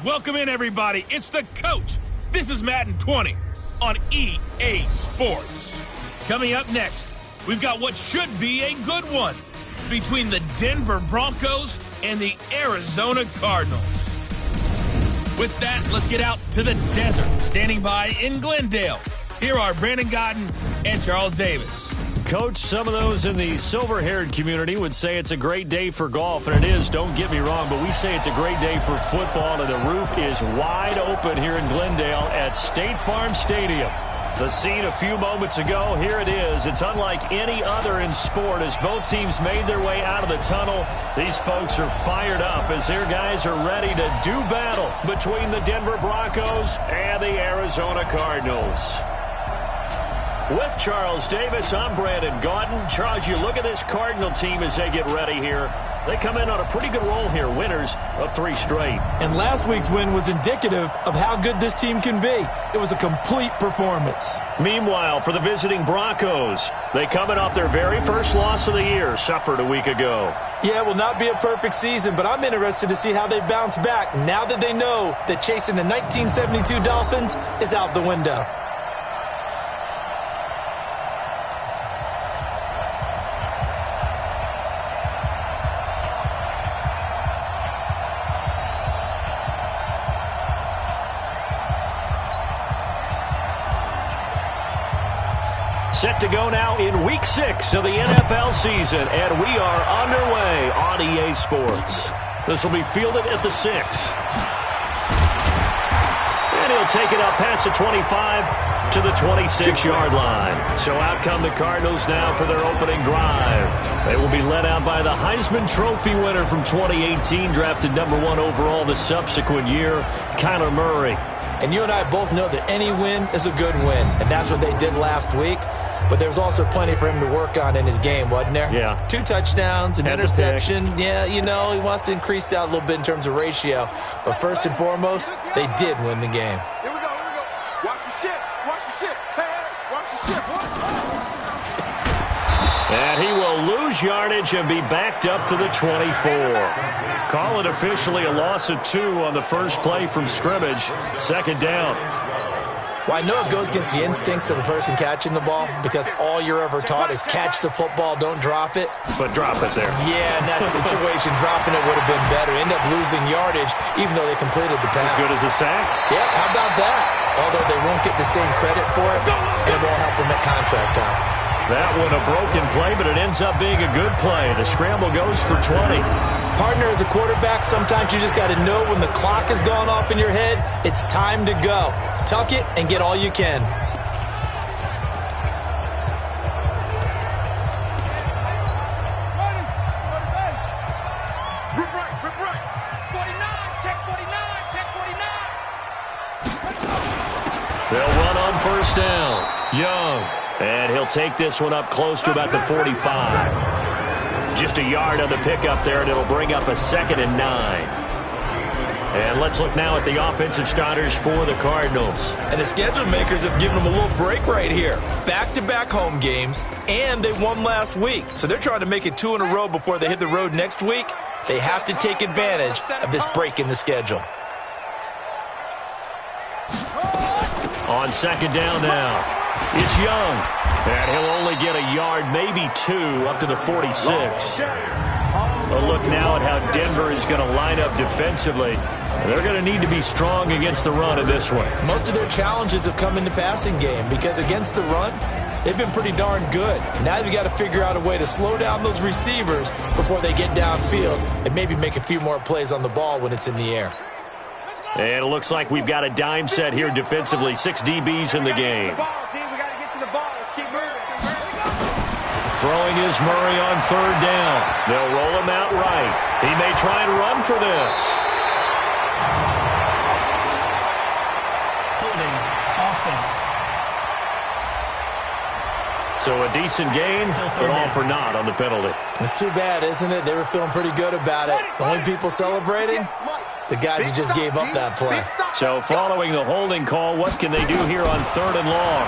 Welcome in, everybody. It's the coach. This is Madden 20 on EA Sports. Coming up next, we've got what should be a good one between the Denver Broncos and the Arizona Cardinals. With that, let's get out to the desert. Standing by in Glendale, here are Brandon Godden and Charles Davis. Coach, some of those in the silver-haired community would say it's a great day for golf, and it is, don't get me wrong, but we say it's a great day for football, and the roof is wide open here in Glendale at State Farm Stadium. The scene a few moments ago, here it is. It's unlike any other in sport as both teams made their way out of the tunnel. These folks are fired up as their guys are ready to do battle between the Denver Broncos and the Arizona Cardinals. With Charles Davis, I'm Brandon Godden. Charles, you look at this Cardinal team as they get ready here. They come in on a pretty good roll here, winners of 3 straight. And last week's win was indicative of how good this team can be. It was a complete performance. Meanwhile, for the visiting Broncos, they coming off their very first loss of the year, suffered a week ago. Yeah, it will not be a perfect season, but I'm interested to see how they bounce back now that they know that chasing the 1972 Dolphins is out the window. Set to go now in Week 6 of the NFL season, and we are underway on EA Sports. This will be fielded at the 6. And he'll take it up past the 25 to the 26-yard line. So out come the Cardinals now for their opening drive. They will be led out by the Heisman Trophy winner from 2018, drafted number 1 overall the subsequent year, Kyler Murray. And you and I both know that any win is a good win, and that's what they did last week. But there's also plenty for him to work on in his game, wasn't there? Yeah. 2 touchdowns, an interception. Yeah, you know, he wants to increase that a little bit in terms of ratio. But first and foremost, they did win the game. Here we go, here we go. Watch the shit, watch the shit. Hey, watch the shit. And he will lose yardage and be backed up to the 24. Call it officially a loss of 2 on the first play from scrimmage. Second down. Well, I know it goes against the instincts of the person catching the ball because all you're ever taught is catch the football, don't drop it. But drop it there. Yeah, in that situation, dropping it would have been better. End up losing yardage even though they completed the pass. As good as a sack? Yeah, how about that? Although they won't get the same credit for it, and it won't help them at contract time. That one a broken play, but it ends up being a good play. The scramble goes for 20. Partner, as a quarterback, sometimes you just got to know when the clock has gone off in your head, it's time to go. Tuck it and get all you can. Rip right. 49, check 49, check 49. They'll run on first down. Young. And he'll take this one up close to about the 45. Just a yard on the pickup there, and it'll bring up a 2nd and 9. And let's look now at the offensive starters for the Cardinals. And the schedule makers have given them a little break right here. Back-to-back home games, and they won last week. So they're trying to make it 2 in a row before they hit the road next week. They have to take advantage of this break in the schedule. On second down now, it's Young. And he'll only get a yard, maybe 2, up to the 46. A look now at how Denver is going to line up defensively. They're going to need to be strong against the run in this one. Most of their challenges have come in the passing game because against the run, they've been pretty darn good. Now you've got to figure out a way to slow down those receivers before they get downfield and maybe make a few more plays on the ball when it's in the air. And it looks like we've got a dime set here defensively. 6 DBs in the game. Throwing is Murray on third down. They'll roll him out right. He may try and run for this. Holding offense. So a decent gain, but all for naught on the penalty. It's too bad, isn't it? They were feeling pretty good about it. The only people celebrating, the guys who just gave up that play. So following the holding call, what can they do here on 3rd and long?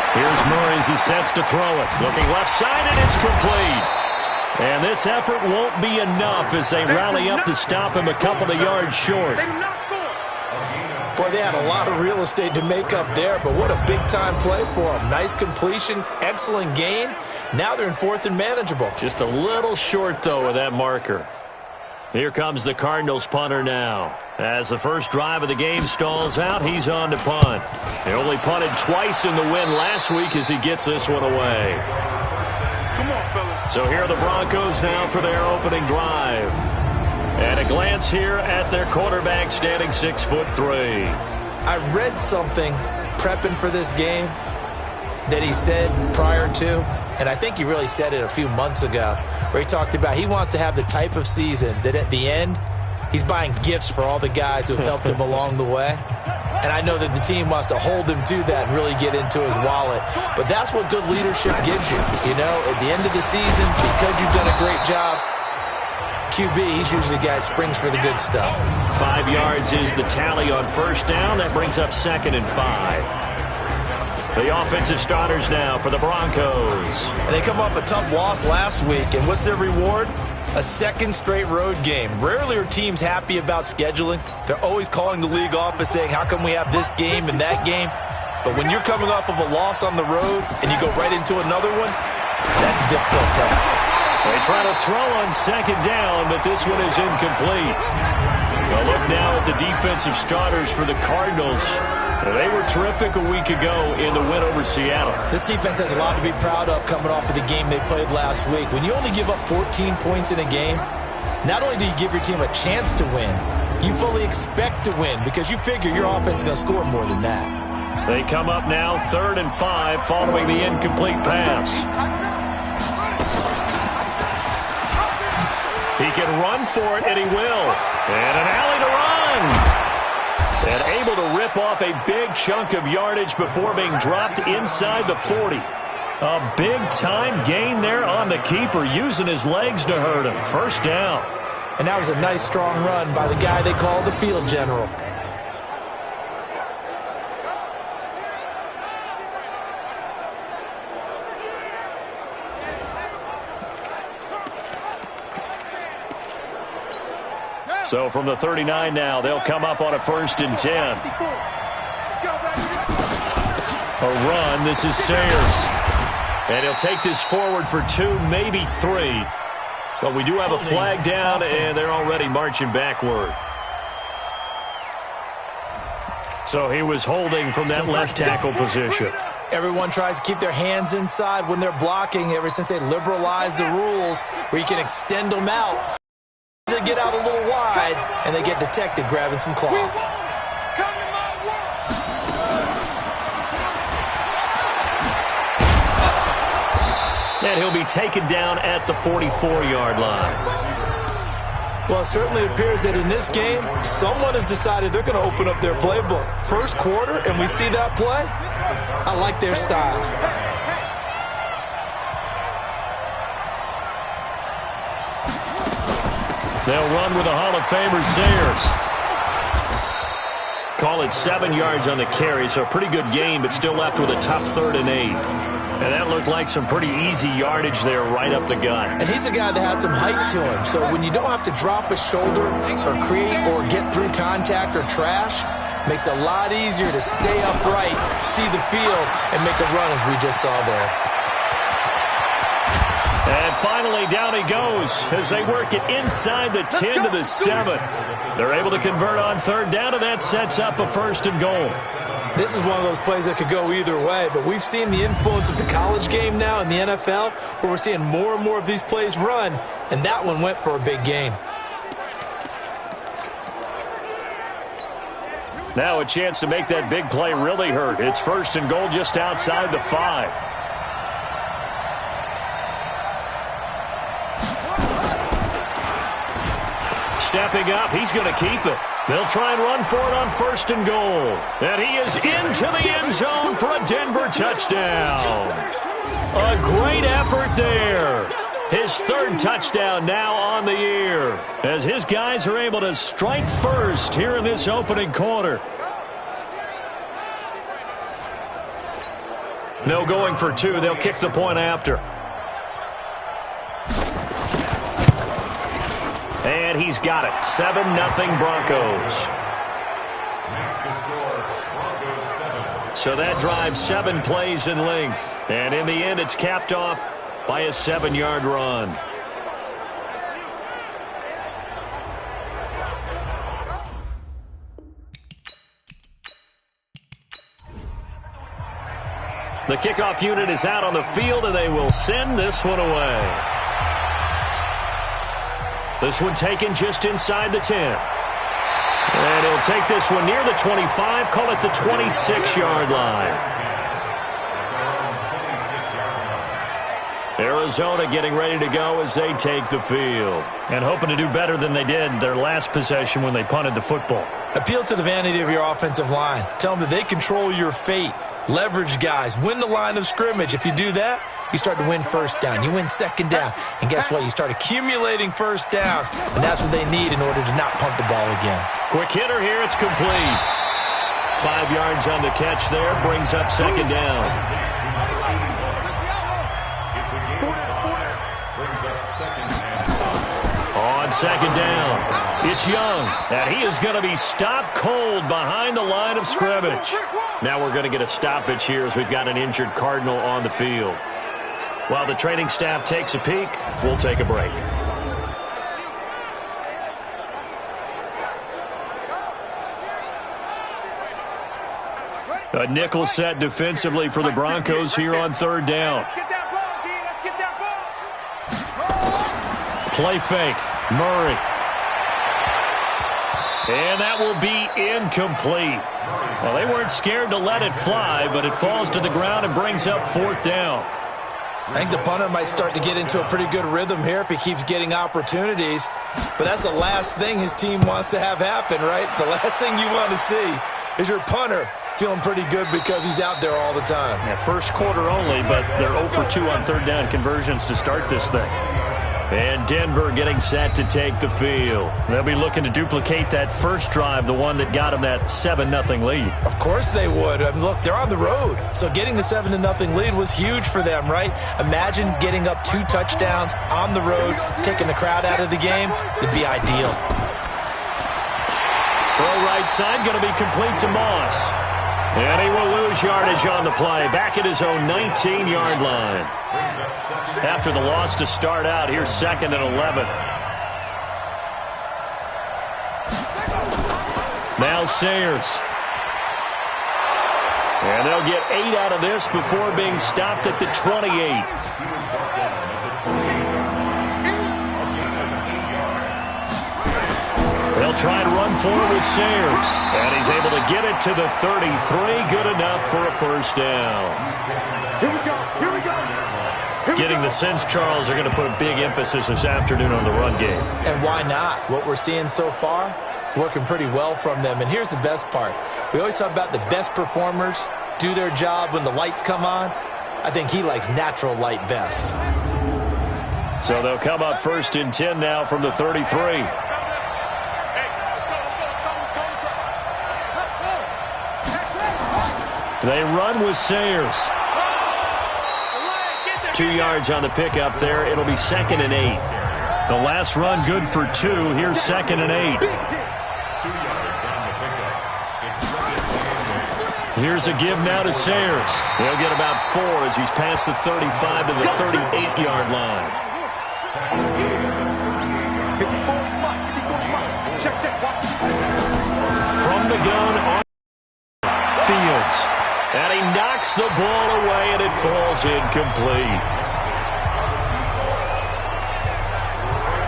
Here's Murray as he sets to throw it. Looking left side, and it's complete. And this effort won't be enough as they rally up to stop him a couple of yards short. Boy, they had a lot of real estate to make up there, but what a big-time play for them. Nice completion, excellent gain. Now they're in 4th and manageable. Just a little short, though, of that marker. Here comes the Cardinals punter now. As the first drive of the game stalls out, he's on to punt. He only punted twice in the win last week as he gets this one away. Come on, fellas. So here are the Broncos now for their opening drive. And a glance here at their quarterback standing 6'3". I read something prepping for this game that he said prior to, and I think he really said it a few months ago, where he talked about he wants to have the type of season that at the end, he's buying gifts for all the guys who have helped him along the way. And I know that the team wants to hold him to that and really get into his wallet. But that's what good leadership gives you. You know, at the end of the season, because you've done a great job, QB, he's usually the guy who springs for the good stuff. 5 yards is the tally on first down. That brings up 2nd and 5. The offensive starters now for the Broncos. And they come off a tough loss last week. And what's their reward? A 2nd straight road game. Rarely are teams happy about scheduling. They're always calling the league office saying, how come we have this game and that game? But when you're coming off of a loss on the road and you go right into another one, that's a difficult task. They try to throw on 2nd down, but this one is incomplete. A look now at the defensive starters for the Cardinals. They were terrific a week ago in the win over Seattle. This defense has a lot to be proud of coming off of the game they played last week. When you only give up 14 points in a game, not only do you give your team a chance to win, you fully expect to win because you figure your offense is going to score more than that. They come up now 3rd and 5 following the incomplete pass. He can run for it, and he will. And an alley to run. And able to rip off a big chunk of yardage before being dropped inside the 40. A big-time gain there on the keeper, using his legs to hurt him. First down. And that was a nice, strong run by the guy they call the field general. So from the 39 now, they'll come up on a 1st and 10. A run. This is Sayers. And he'll take this forward for 2, maybe 3. But we do have a flag down, and they're already marching backward. So he was holding from that left tackle position. Everyone tries to keep their hands inside when they're blocking ever since they liberalized the rules where you can extend them out. They get out a little wide, and they get detected grabbing some cloth. And he'll be taken down at the 44-yard line. Well, it certainly appears that in this game, someone has decided they're going to open up their playbook. First quarter, and we see that play. I like their style. They'll run with a Hall of Famer, Sayers. Call it 7 yards on the carry, so a pretty good gain, but still left with a tough 3rd and 8. And that looked like some pretty easy yardage there right up the gut. And he's a guy that has some height to him, so when you don't have to drop a shoulder or create or get through contact or trash, makes it a lot easier to stay upright, see the field, and make a run as we just saw there. And finally, down he goes as they work it inside the 10 to the 7. They're able to convert on 3rd down, and that sets up a 1st and goal. This is one of those plays that could go either way, but we've seen the influence of the college game now in the NFL, where we're seeing more and more of these plays run, and that one went for a big gain. Now a chance to make that big play really hurt. It's 1st and goal just outside the 5. Stepping up, he's going to keep it. They'll try and run for it on 1st and goal. And he is into the end zone for a Denver touchdown. A great effort there. His 3rd touchdown now on the year, as his guys are able to strike first here in this opening quarter. No going for 2. They'll kick the point after. And he's got it. 7-0 Broncos. So that drive 7 plays in length. And in the end, it's capped off by a 7-yard run. The kickoff unit is out on the field, and they will send this one away. This one taken just inside the 10. And he'll take this one near the 25, call it the 26-yard line. Arizona getting ready to go as they take the field. And hoping to do better than they did their last possession when they punted the football. Appeal to the vanity of your offensive line. Tell them that they control your fate. Leverage guys. Win the line of scrimmage. If you do that, you start to win first down. You win second down. And guess what? You start accumulating first downs. And that's what they need in order to not punt the ball again. Quick hitter here. It's complete. 5 yards on the catch there. Brings up second down. On second down, it's Young. And he is going to be stopped cold behind the line of scrimmage. Now we're going to get a stoppage here as we've got an injured Cardinal on the field. While the training staff takes a peek, we'll take a break. A nickel set defensively for the Broncos here on third down. Play fake. Murray. And that will be incomplete. Well, they weren't scared to let it fly, but it falls to the ground and brings up fourth down. I think the punter might start to get into a pretty good rhythm here if he keeps getting opportunities. But that's the last thing his team wants to have happen, right? The last thing you want to see is your punter feeling pretty good because he's out there all the time. Yeah, first quarter only, but they're 0 for 2 on third down conversions to start this thing. And Denver getting set to take the field. They'll be looking to duplicate that first drive, the one that got them that 7-0 lead. Of course they would. I mean, look, they're on the road. So getting the 7-0 lead was huge for them, right? Imagine getting up 2 touchdowns on the road, taking the crowd out of the game. It'd be ideal. Throw right side, going to be complete to Moss. And he will lose yardage on the play. Back at his own 19-yard line. After the loss to start out, here's 2nd and 11. Now Sayers. And they'll get 8 out of this before being stopped at the 28. They'll try and run forward with Sayers. And he's able to get it to the 33. Good enough for a first down. Here we go. Here we go. Getting the sense, Charles, are going to put a big emphasis this afternoon on the run game. And why not? What we're seeing so far is working pretty well from them. And here's the best part. We always talk about the best performers do their job when the lights come on. I think he likes natural light best. So they'll come up 1st and 10 now from the 33. They run with Sayers. 2 yards on the pickup there. It'll be 2nd and 8. The last run good for 2. Here's 2nd and 8. Here's a give now to Sayers. He'll get about 4 as he's past the 35 to the 38-yard line. From the gun on Fields. And he knocks the ball away, and it falls incomplete.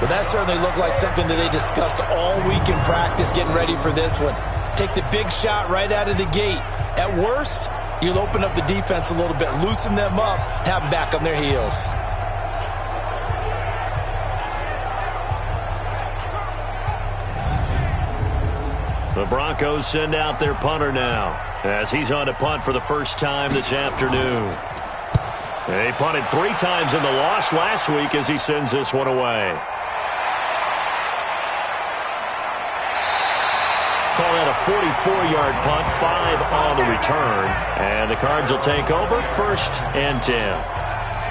Well, that certainly looked like something that they discussed all week in practice getting ready for this one. Take the big shot right out of the gate. At worst, you'll open up the defense a little bit, loosen them up, have them back on their heels. The Broncos send out their punter now as he's on to punt for the first time this afternoon. They punted 3 times in the loss last week as he sends this one away. Call that a 44-yard punt, 5 on the return. And the Cards will take over 1st and 10.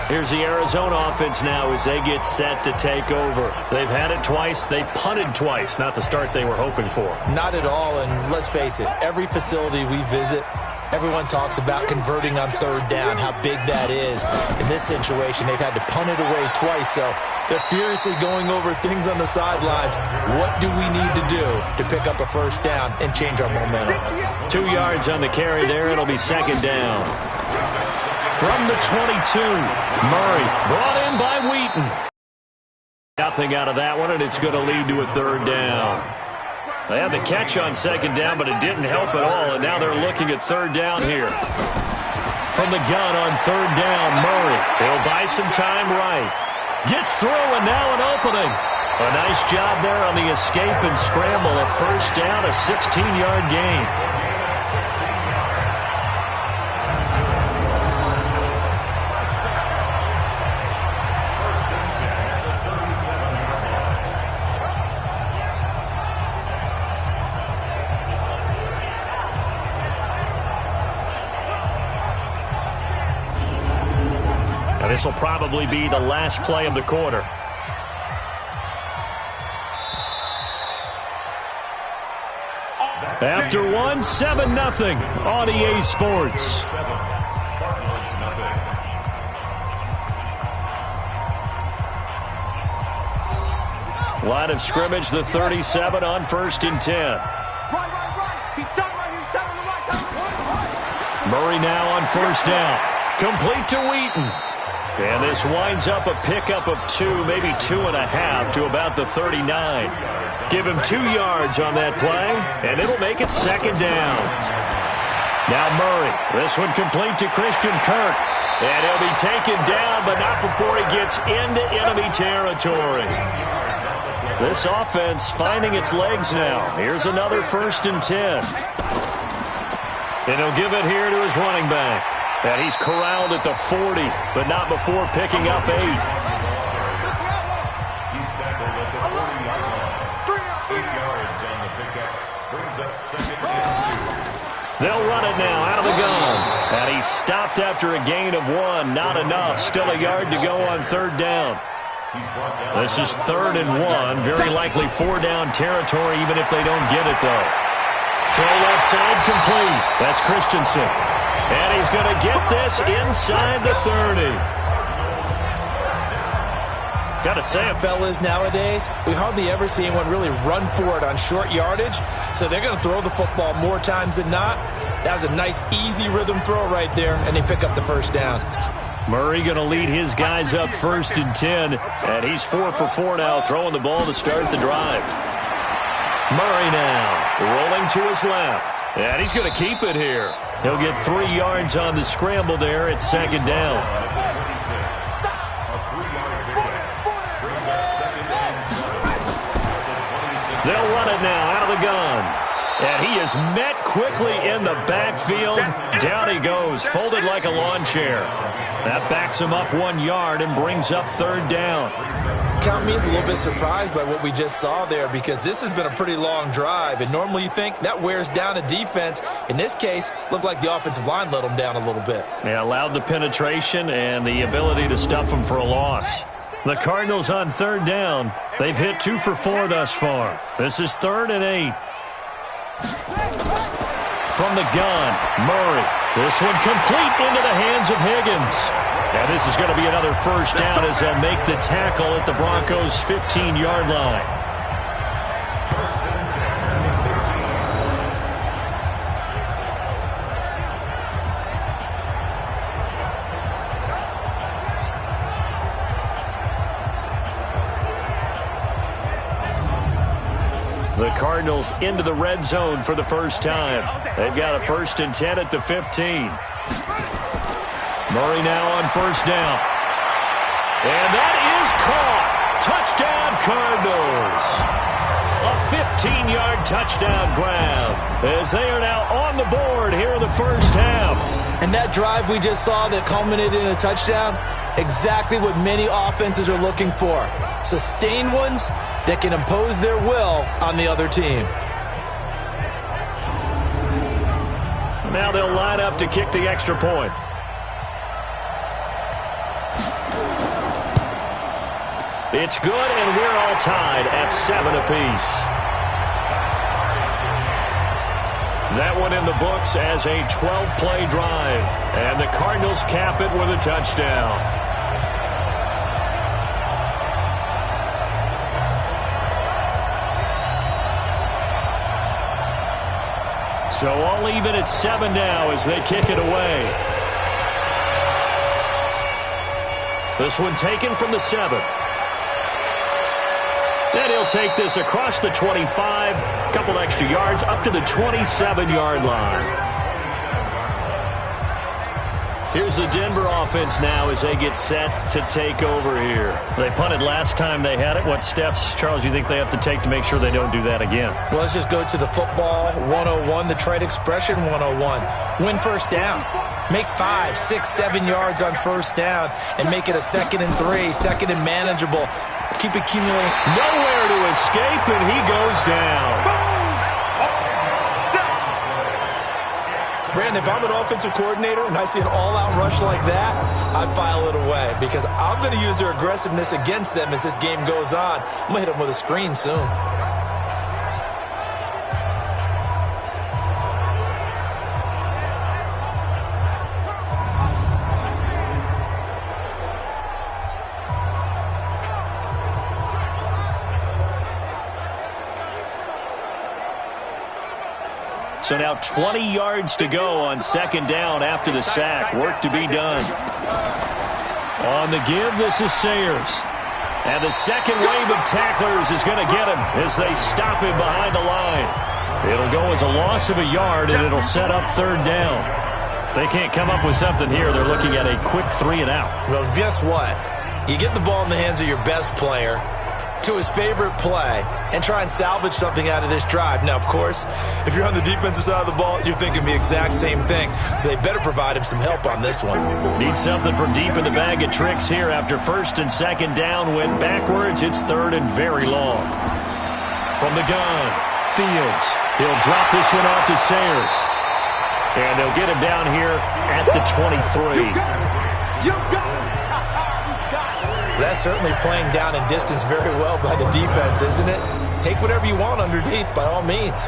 Here's the Arizona offense now as they get set to take over. They've had it twice. They've punted twice. Not the start they were hoping for. Not at all, and let's face it, every facility we visit, everyone talks about converting on third down, how big that is. In this situation, they've had to punt it away twice, so they're furiously going over things on the sidelines. What do we need to do to pick up a first down and change our momentum? 2 yards on the carry there. It'll be second down. From the 22, Murray brought in by Wheaton. Nothing out of that one, and it's going to lead to a third down. They had the catch on second down, but it didn't help at all, and now they're looking at third down here. From the gun on third down, Murray. He'll buy some time right. Gets through, and now an opening. A nice job there on the escape and scramble. A first down, a 16-yard gain. This will probably be the last play of the quarter. After one, 7-0 on EA Sports. Line of scrimmage, the 37 on 1st and 10. Murray now on first down. Complete to Wheaton. And this winds up a pickup of 2, maybe 2.5 to about the 39. Give him 2 yards on that play, and it'll make it second down. Now Murray, this one complete to Christian Kirk. And he'll be taken down, but not before he gets into enemy territory. This offense finding its legs now. Here's another 1st and 10. And he'll give it here to his running back. And he's corralled at the 40, but not before picking up 8. He's tackled at the 40-yard line. 8 yards on the pickup. Brings up second and 2. They'll run it now out of the gun. And he's stopped after a gain of 1. Not enough. Still a yard to go on third down. This is 3rd and 1. Very likely 4-down territory, even if they don't get it, though. Throw left side complete. That's Christensen. And he's going to get this inside the 30. Got to say it, fellas, nowadays, we hardly ever see anyone really run for it on short yardage, so they're going to throw the football more times than not. That was a nice, easy rhythm throw right there, and they pick up the first down. Murray going to lead his guys up 1st and 10, and he's 4 for 4 now, throwing the ball to start the drive. Murray now rolling to his left, and he's going to keep it here. He'll get 3 yards on the scramble there at second down. They'll run it now out of the gun. And he is met quickly in the backfield. Down he goes, folded like a lawn chair. That backs him up 1 yard and brings up third down. Count me as a little bit surprised by what we just saw there, because this has been a pretty long drive, and normally you think that wears down a defense. In this case, looked like the offensive line let them down a little bit. Yeah, allowed the penetration and the ability to stuff them for a loss. The Cardinals on third down. They've hit 2 for 4 thus far. This is 3rd and 8. From the gun, Murray. This one complete into the hands of Higgins. And this is going to be another first down as they'll make the tackle at the Broncos' 15-yard line. The Cardinals into the red zone for the first time. They've got a 1st and 10 at the 15. Murray now on first down. And that is caught. Touchdown, Cardinals. A 15-yard touchdown grab as they are now on the board here in the first half. And that drive we just saw that culminated in a touchdown, exactly what many offenses are looking for. Sustained ones that can impose their will on the other team. Now they'll line up to kick the extra point. It's good, and we're all tied at 7 apiece. That one in the books as a 12-play drive. And the Cardinals cap it with a touchdown. So all even at 7 now as they kick it away. This one taken from the 7. And he'll take this across the 25, a couple extra yards up to the 27-yard line. Here's the Denver offense now as they get set to take over here. They punted last time they had it. What steps, Charles, you think they have to take to make sure they don't do that again? Well, let's just go to the football 101, the trade expression 101. Win first down. Make 5, 6, 7 yards on first down and make it a 2nd and 3, 2nd and manageable. Keep accumulating. Nowhere to escape, and he goes down. Brandon, if I'm an offensive coordinator and I see an all-out rush like that, I file it away because I'm going to use their aggressiveness against them as this game goes on. I'm going to hit them with a screen soon. So now 20 yards to go on 2nd down after the sack. Work to be done. On the give, this is Sayers. And the second wave of tacklers is going to get him as they stop him behind the line. It'll go as a loss of a yard, and it'll set up 3rd down. If they can't come up with something here, they're looking at a quick 3 and out. Well, guess what? You get the ball in the hands of your best player to his favorite play and try and salvage something out of this drive. Now, of course, if you're on the defensive side of the ball, you're thinking the exact same thing. So they better provide him some help on this one. Need something from deep in the bag of tricks here after 1st and 2nd down. Went backwards. It's 3rd and very long. From the gun, Fields. He'll drop this one off to Sayers. And they'll get him down here at the 23. You got it. That's certainly playing down in distance very well by the defense, isn't it? Take whatever you want underneath, by all means.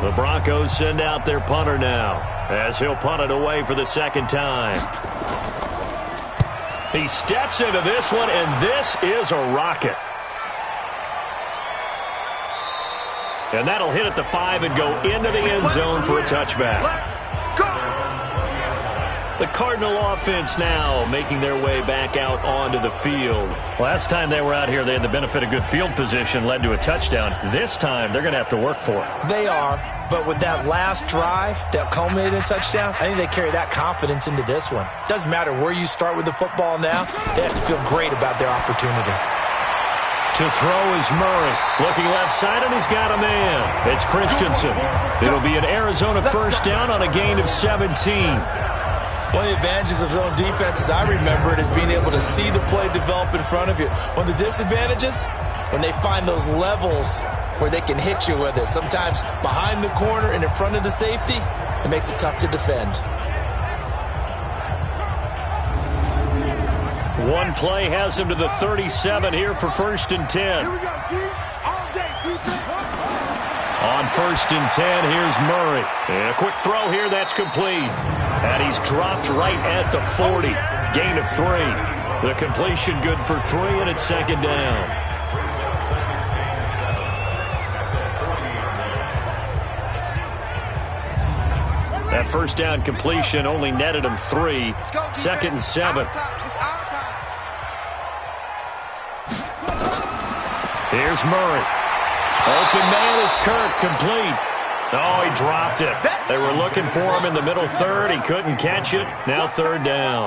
The Broncos send out their punter now as he'll punt it away for the 2nd time. He steps into this one, and this is a rocket. And that'll hit at the 5 and go into the end zone for a touchback. The Cardinal offense now making their way back out onto the field. Last time they were out here, they had the benefit of good field position, led to a touchdown. This time, they're going to have to work for it. They are, but with that last drive that culminated in a touchdown, I think they carry that confidence into this one. Doesn't matter where you start with the football now, they have to feel great about their opportunity. To throw is Murray. Looking left side, and he's got a man. It's Christensen. It'll be an Arizona 1st down on a gain of 17. One of the advantages of zone defense, as I remember it, is being able to see the play develop in front of you. One of the disadvantages, when they find those levels where they can hit you with it, sometimes behind the corner and in front of the safety, it makes it tough to defend. One play has him to the 37 here for 1st and 10. Here we go, D. All day, defense. On 1st and 10, here's Murray. And a quick throw here, that's complete. And he's dropped right at the 40. Gain of 3. The completion good for 3, and it's 2nd down. That 1st down completion only netted him 3. 2nd and 7. Here's Murray. Open man is Kirk, complete. Oh, he dropped it. They were looking for him in the middle 3rd. He couldn't catch it. Now 3rd down.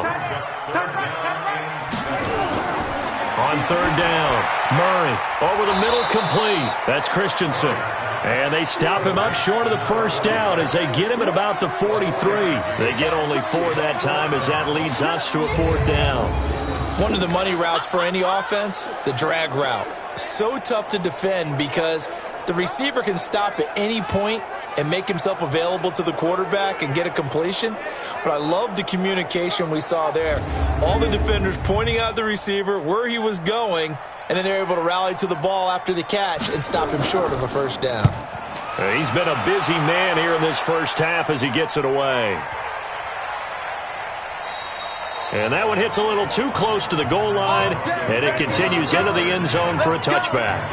On 3rd down, Murray over the middle, complete. That's Christensen. And they stop him up short of the 1st down as they get him at about the 43. They get only 4 that time as that leads us to a 4th down. One of the money routes for any offense, the drag route. So tough to defend because the receiver can stop at any point and make himself available to the quarterback and get a completion. But I love the communication we saw there. All the defenders pointing out the receiver where he was going, and then they're able to rally to the ball after the catch and stop him short of a first down. He's been a busy man here in this first half as he gets it away. And that one hits a little too close to the goal line, and it continues into the end zone for a touchback.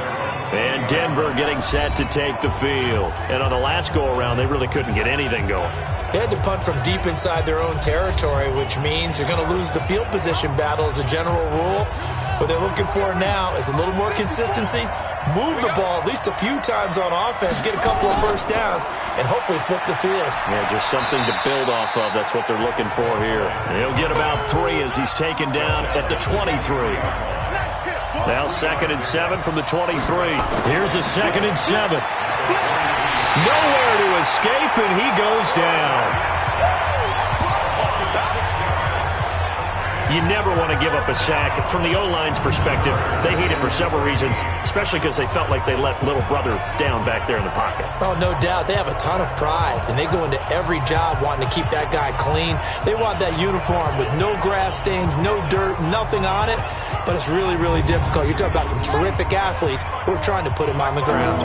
And Denver getting set to take the field. And on the last go-around, they really couldn't get anything going. They had to punt from deep inside their own territory, which means you're going to lose the field position battle as a general rule. What they're looking for now is a little more consistency, move the ball at least a few times on offense, get a couple of first downs, and hopefully flip the field. Yeah, just something to build off of. That's what they're looking for here. He'll get about 3 as he's taken down at the 23. Now 2nd and 7 from the 23. Here's a 2nd and 7. Nowhere to escape, and he goes down. You never want to give up a sack. From the O-line's perspective, they hate it for several reasons, especially because they felt like they let little brother down back there in the pocket. Oh, no doubt. They have a ton of pride, and they go into every job wanting to keep that guy clean. They want that uniform with no grass stains, no dirt, nothing on it, but it's really, really difficult. You're talking about some terrific athletes who are trying to put him on the ground.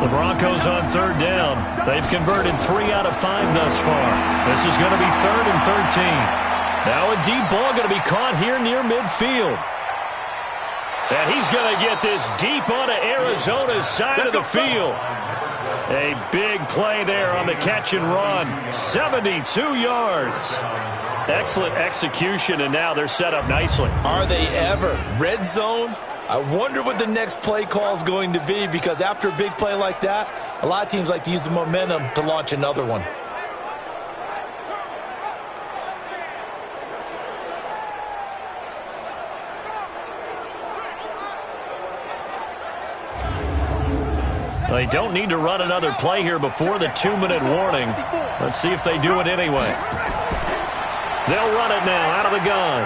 The Broncos on 3rd down. They've converted 3 out of 5 thus far. This is going to be 3rd and 13. Now a deep ball going to be caught here near midfield. And he's going to get this deep onto Arizona's side of the field. A big play there on the catch and run. 72 yards. Excellent execution, and now they're set up nicely. Are they ever? Red zone? I wonder what the next play call is going to be, because after a big play like that, a lot of teams like to use the momentum to launch another one. They don't need to run another play here before the 2-minute warning. Let's see if they do it anyway. They'll run it now out of the gun.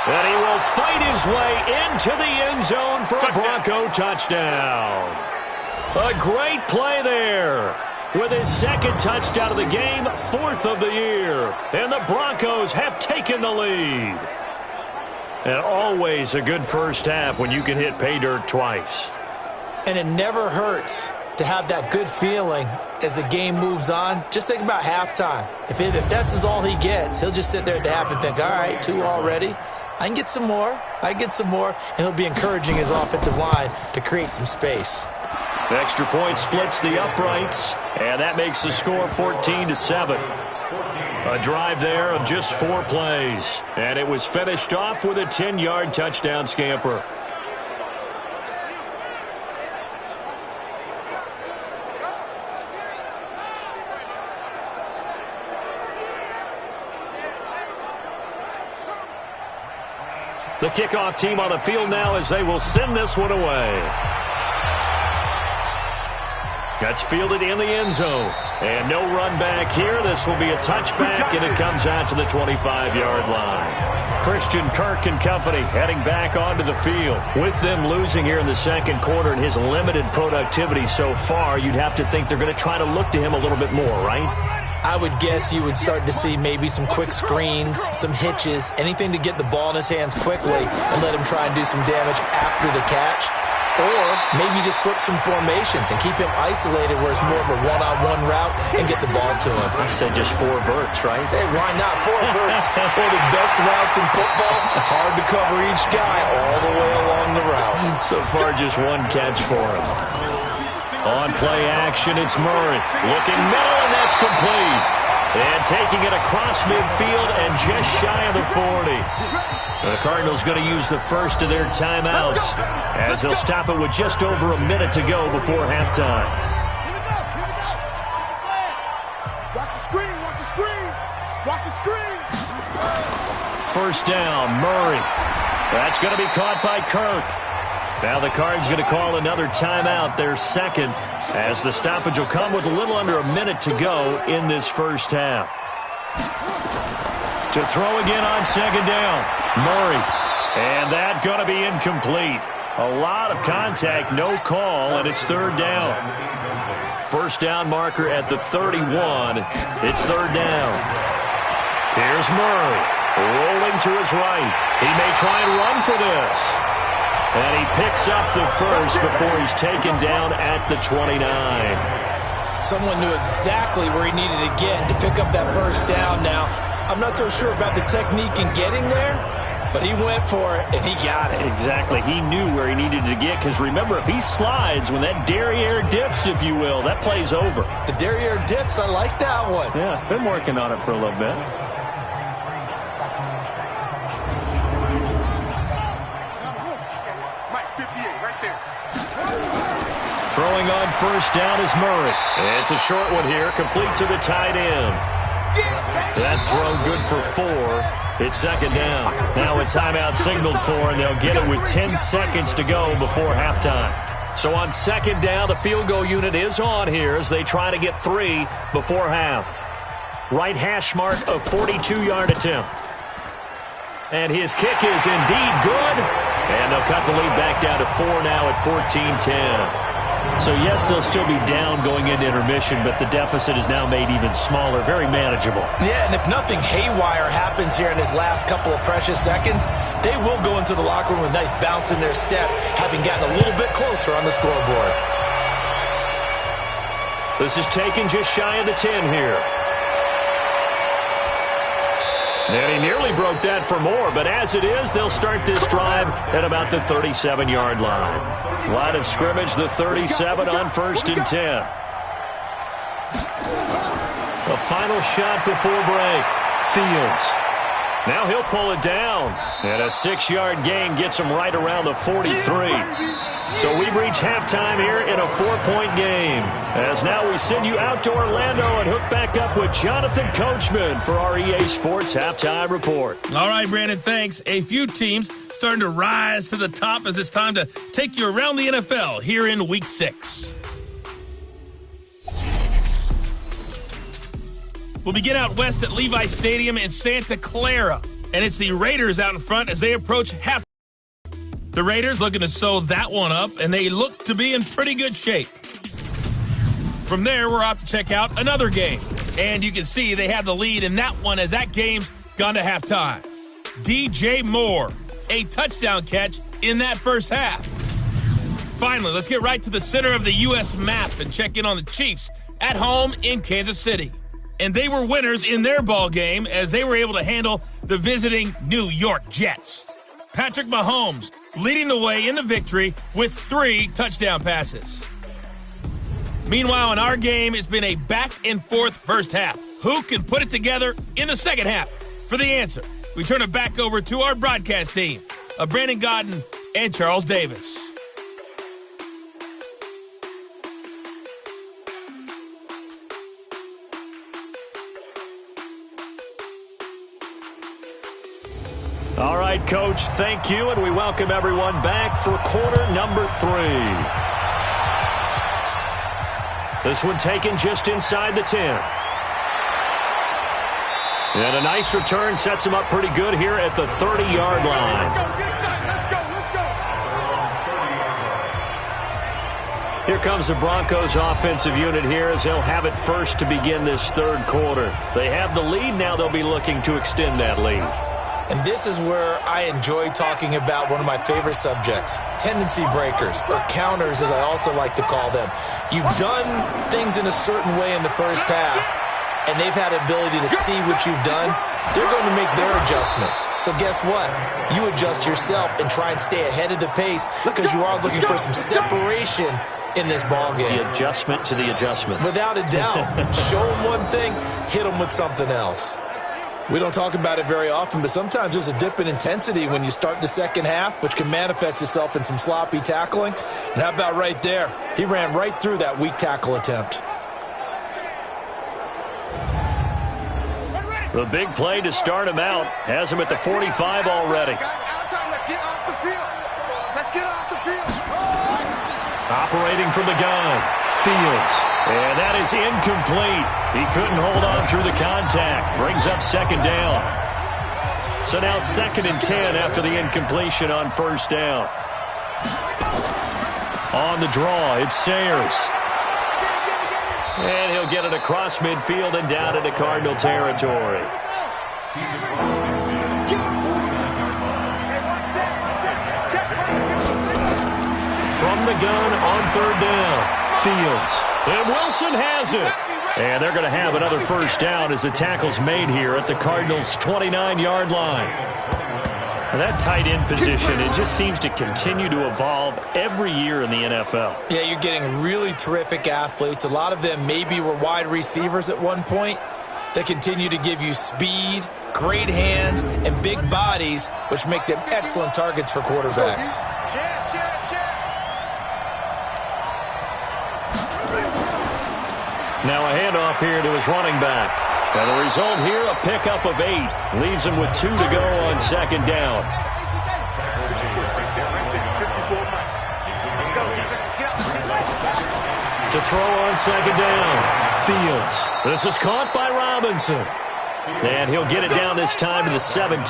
And he will fight his way into the end zone for a Bronco touchdown. A great play there. With his 2nd touchdown of the game, 4th of the year. And the Broncos have taken the lead. And always a good first half when you can hit pay dirt twice. And it never hurts to have that good feeling as the game moves on. Just think about halftime. If that's all he gets, he'll just sit there at the half and think, all right, 2 already. I can get some more. And he'll be encouraging his offensive line to create some space. The extra point splits the uprights, and that makes the score 14-7. A drive there of just 4 plays. And it was finished off with a 10-yard touchdown scamper. The kickoff team on the field now as they will send this one away. That's fielded in the end zone. And no run back here. This will be a touchback, and it comes out to the 25-yard line. Christian Kirk and company heading back onto the field. With them losing here in the 2nd quarter and his limited productivity so far, you'd have to think they're going to try to look to him a little bit more, right? I would guess you would start to see maybe some quick screens, some hitches, anything to get the ball in his hands quickly and let him try and do some damage after the catch. Or maybe just flip some formations and keep him isolated where it's more of a one-on-one route and get the ball to him. I said just 4 verts, right? Hey, why not 4 verts? One of the best routes in football. Hard to cover each guy all the way along the route. So far, just 1 catch for him. On play action, it's Murray. Looking middle, and that's complete. And taking it across midfield and just shy of the 40. The Cardinals going to use the first of their timeouts as they'll stop it with just over a minute to go before halftime. Watch the screen, watch the screen, watch the screen. First down, Murray. That's going to be caught by Kirk. Now the Cards going to call another timeout, their 2nd, as the stoppage will come with a little under a minute to go in this first half. To throw again on 2nd down, Murray. And that going to be incomplete. A lot of contact, no call, and it's third down. First down marker at the 31. It's third down. Here's Murray, rolling to his right. He may try and run for this. And he picks up the first before he's taken down at the 29. Someone knew exactly where he needed to get to pick up that first down. Now, I'm not so sure about the technique in getting there, but he went for it, and he got it. Exactly. He knew where he needed to get, because remember, if he slides, when that derriere dips, if you will, that play's over. The derriere dips, I like that one. Yeah, been working on it for a little bit. Throwing on first down is Murray. It's a short one here, complete to the tight end. That throw good for 4. It's second down. Now a timeout signaled for, and they'll get it with 10 seconds to go before halftime. So on second down, the field goal unit is on here as they try to get 3 before half. Right hash mark of 42-yard attempt. And his kick is indeed good. And they'll cut the lead back down to 4 now at 14-10. So, yes, they'll still be down going into intermission, but the deficit is now made even smaller, very manageable. Yeah, and if nothing haywire happens here in his last couple of precious seconds, they will go into the locker room with a nice bounce in their step, having gotten a little bit closer on the scoreboard. This is taken just shy of the 10 here. And he nearly broke that for more, but as it is, they'll start this drive at about the 37-yard line. Line of scrimmage, the 37 on first and 10. A final shot before break. Fields. Now he'll pull it down. And a 6-yard gain gets him right around the 43. So we've reached halftime here in a 4-point game. As now we send you out to Orlando and hook back up with Jonathan Coachman for our EA Sports Halftime Report. All right, Brandon, thanks. A few teams starting to rise to the top as it's time to take you around the NFL here in Week 6. We'll begin out west at Levi Stadium in Santa Clara. And it's the Raiders out in front as they approach half. The Raiders looking to sew that one up, and they look to be in pretty good shape. From there, we're off to check out another game. And you can see they have the lead in that one as that game's gone to halftime. DJ Moore, a touchdown catch in that first half. Finally, let's get right to the center of the U.S. map and check in on the Chiefs at home in Kansas City. And they were winners in their ball game as they were able to handle the visiting New York Jets. Patrick Mahomes leading the way in the victory with 3 touchdown passes. Meanwhile, in our game, it's been a back-and-forth first half. Who can put it together in the second half? For the answer, we turn it back over to our broadcast team of Brandon Godden and Charles Davis. All right, Coach, thank you, and we welcome everyone back for quarter number 3. This one taken just inside the 10. And a nice return sets him up pretty good here at the 30-yard line. Here comes the Broncos offensive unit here as they'll have it first to begin this third quarter. They have the lead. Now they'll be looking to extend that lead. And this is where I enjoy talking about one of my favorite subjects, tendency breakers, or counters as I also like to call them. You've done things in a certain way in the first half, and they've had the ability to see what you've done. They're going to make their adjustments. So guess what? You adjust yourself and try and stay ahead of the pace because you are looking for some separation in this ball game. The adjustment to the adjustment. Without a doubt. Show them one thing, hit them with something else. We don't talk about it very often, but sometimes there's a dip in intensity when you start the second half, which can manifest itself in some sloppy tackling. And how about right there? He ran right through that weak tackle attempt. The big play to start him out has him at the 45 already. Let's get off the field. Let's get off the field. Operating from the gun, Fields. And that is incomplete. He couldn't hold on through the contact. Brings up second down. So now 2nd and 10 after the incompletion on first down. On the draw, it's Sayers. And he'll get it across midfield and down into Cardinal territory. From the gun on third down, Fields. And Wilson has it. And they're going to have another first down as the tackle's made here at the Cardinals' 29-yard line. And that tight end position, it just seems to continue to evolve every year in the NFL. Yeah, you're getting really terrific athletes. A lot of them maybe were wide receivers at one point. They continue to give you speed, great hands, and big bodies, which make them excellent targets for quarterbacks. Now a handoff here to his running back. And the result here, a pickup of 8. Leaves him with 2 to go on second down. To throw on second down, Fields. This is caught by Robinson. And he'll get it down this time to the 17.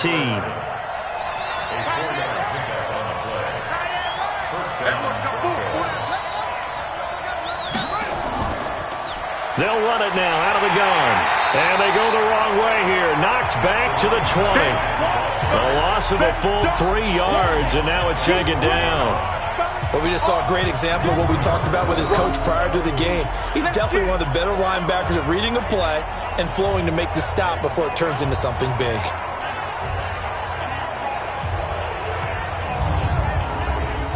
They'll run it now out of the gun. And they go the wrong way here. Knocked back to the 20. A loss of a full 3 yards, and now it's second down. Well, we just saw a great example of what we talked about with his coach prior to the game. He's definitely one of the better linebackers at reading a play and flowing to make the stop before it turns into something big.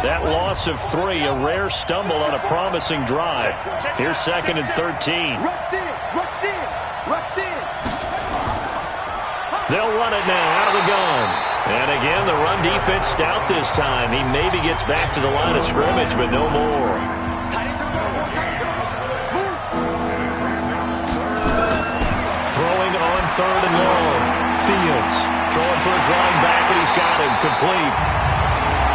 That loss of 3, a rare stumble on a promising drive. Here's second and 13. They'll run it now out of the gun. And again, the run defense stout this time. He maybe gets back to the line of scrimmage, but no more. Throwing on third and long. Fields throwing for his running back, and he's got him complete.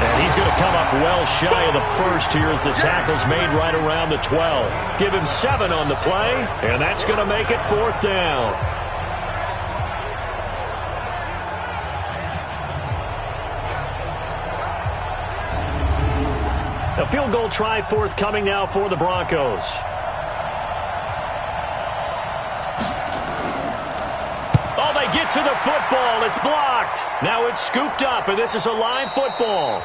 And he's going to come up well shy of the first here as the tackle's made right around the 12. Give him 7 on the play, and that's going to make it fourth down. A field goal try forthcoming now for the Broncos. Oh, they get to the football. It's blocked. Now it's scooped up, and this is a live football.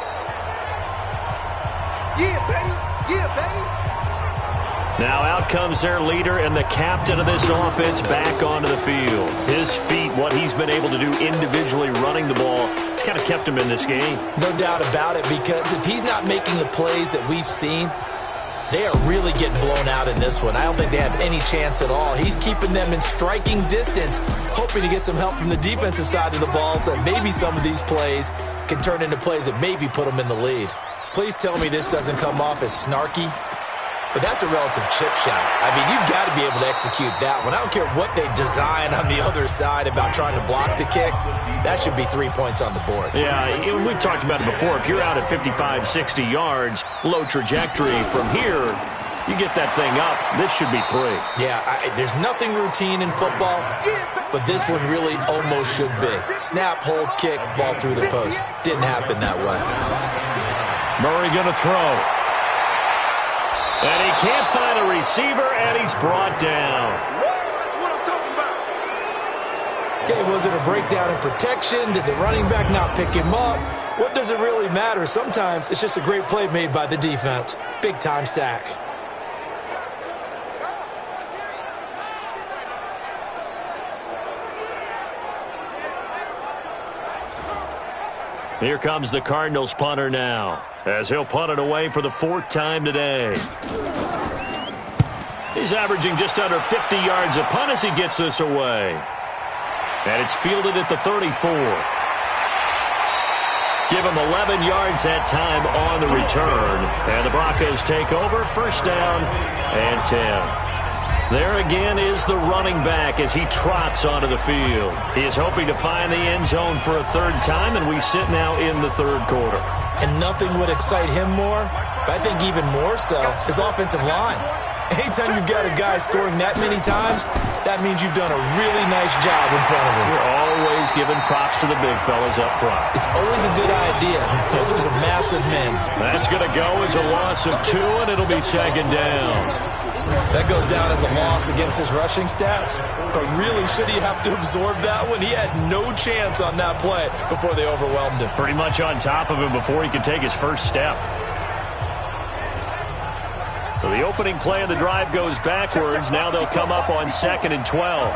Yeah, baby. Yeah, baby. Now out comes their leader and the captain of this offense back onto the field. His feet, what he's been able to do individually running the ball, it's kind of kept him in this game. No doubt about it, because if he's not making the plays that we've seen, they are really getting blown out in this one. I don't think they have any chance at all. He's keeping them in striking distance, hoping to get some help from the defensive side of the ball so maybe some of these plays can turn into plays that maybe put them in the lead. Please tell me this doesn't come off as snarky. But that's a relative chip shot. I mean, you've got to be able to execute that one. I don't care what they design on the other side about trying to block the kick. That should be 3 points on the board. Yeah, we've talked about it before. If you're out at 55, 60 yards, low trajectory from here, you get that thing up, this should be 3. Yeah, there's nothing routine in football, but this one really almost should be. Snap, hold, kick, ball through the post. Didn't happen that way. Murray going to throw. And he can't find a receiver, and he's brought down. What I'm talking about. Okay, was it a breakdown in protection? Did the running back not pick him up? What does it really matter? Sometimes it's just a great play made by the defense. Big-time sack. Here comes the Cardinals punter now, as he'll punt it away for the 4th time today. He's averaging just under 50 yards a punt as he gets this away. And it's fielded at the 34. Give him 11 yards that time on the return. And the Broncos take over, first down and 10. There again is the running back as he trots onto the field. He is hoping to find the end zone for a 3rd time, and we sit now in the 3rd quarter. And nothing would excite him more, but I think even more so, his offensive line. Anytime you've got a guy scoring that many times, that means you've done a really nice job in front of him. You're always giving props to the big fellas up front. It's always a good idea. Those are some massive men. That's going to go as a loss of 2, and it'll be second down. That goes down as a loss against his rushing stats. But really, should he have to absorb that one? He had no chance on that play before they overwhelmed him. Pretty much on top of him before he could take his first step. So the opening play of the drive goes backwards. Now they'll come up on 2nd and 12.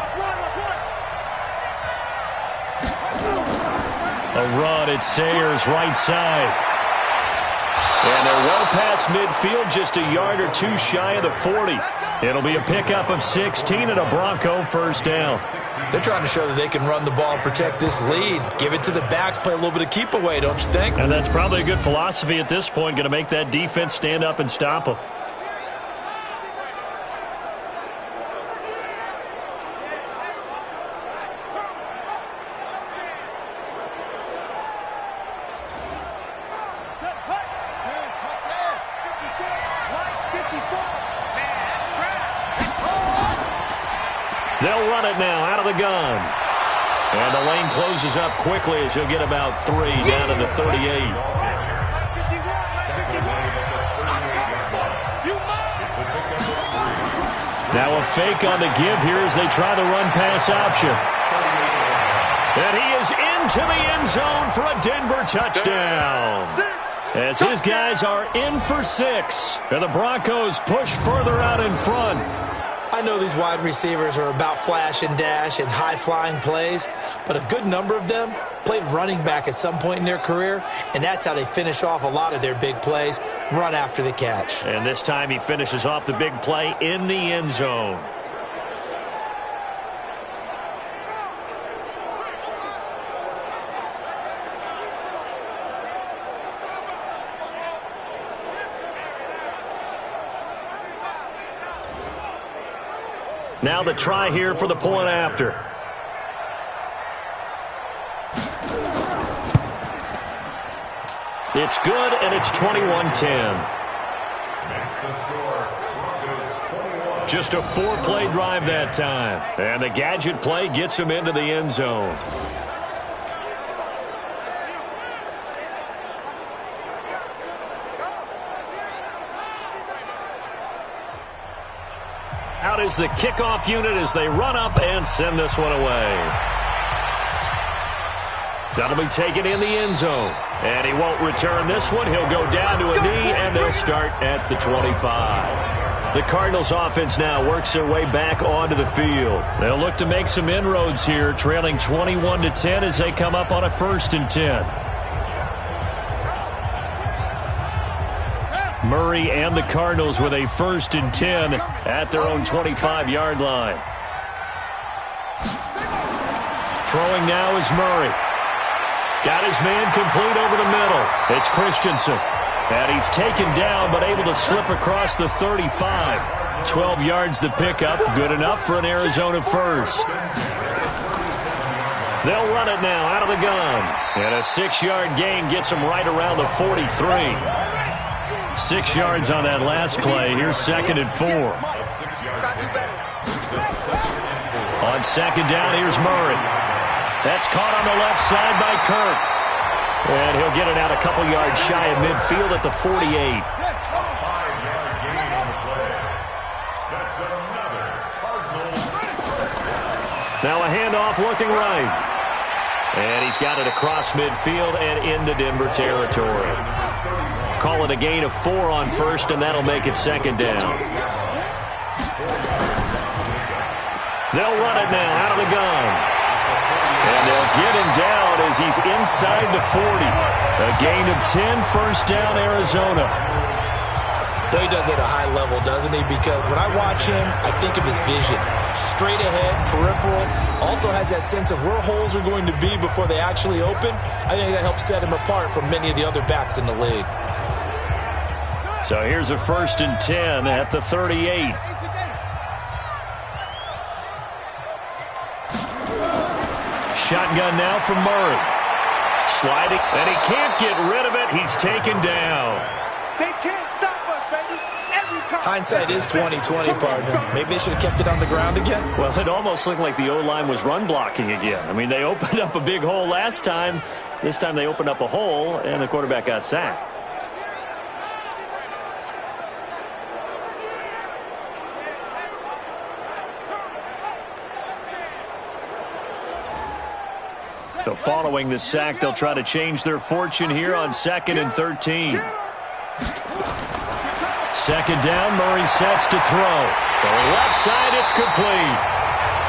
A run at Sayers' right side. And they're well past midfield, just a yard or 2 shy of the 40. It'll be a pickup of 16 and a Bronco first down. They're trying to show that they can run the ball and protect this lead. Give it to the backs, play a little bit of keep away, don't you think? And that's probably a good philosophy at this point, going to make that defense stand up and stop them. They'll run it now out of the gun. And the lane closes up quickly as he'll get about 3 down to the 38. Now a fake on the give here as they try the run-pass option. And he is into the end zone for a Denver touchdown. As his guys are in for 6. And the Broncos push further out in front. I know these wide receivers are about flash and dash and high-flying plays, but a good number of them played running back at some point in their career, and that's how they finish off a lot of their big plays, run after the catch. And this time he finishes off the big play in the end zone. Now the try here for the point after. It's good, and it's 21-10. Just a 4-play drive that time. And the gadget play gets him into the end zone. Out is the kickoff unit as they run up and send this one away. That'll be taken in the end zone. And he won't return this one. He'll go down to a knee, and they'll start at the 25. The Cardinals offense now works their way back onto the field. They'll look to make some inroads here, trailing 21-10 as they come up on a 1st and 10. Murray and the Cardinals with a 1st and 10 at their own 25-yard line. Throwing now is Murray. Got his man complete over the middle. It's Christensen. And he's taken down but able to slip across the 35. 12 yards the pickup. Good enough for an Arizona first. They'll run it now out of the gun. And a 6-yard gain gets them right around the 43. 6 yards on that last play. Here's 2nd and 4. On 2nd down, here's Murray. That's caught on the left side by Kirk. And he'll get it out a couple yards shy of midfield at the 48. Now a handoff looking right. And he's got it across midfield and into Denver territory. Call it a gain of 4 on 1st, and that'll make it 2nd down. They'll run it now out of the gun. And they'll get him down as he's inside the 40. A gain of 10, 1st down, Arizona. He does it at a high level, doesn't he? Because when I watch him, I think of his vision. Straight ahead, peripheral. Also has that sense of where holes are going to be before they actually open. I think that helps set him apart from many of the other backs in the league. So here's a 1st and 10 at the 38. Shotgun now from Murray. Sliding, and he can't get rid of it. He's taken down. They can't stop us, baby. Every time. Hindsight is 20/20, partner. Maybe they should have kept it on the ground again. Well, it almost looked like the O-line was run blocking again. I mean, they opened up a big hole last time. This time they opened up a hole, and the quarterback got sacked. So following the sack, they'll try to change their fortune here on 2nd and 13. Second down, Murray sets to throw. Throwing left side, it's complete.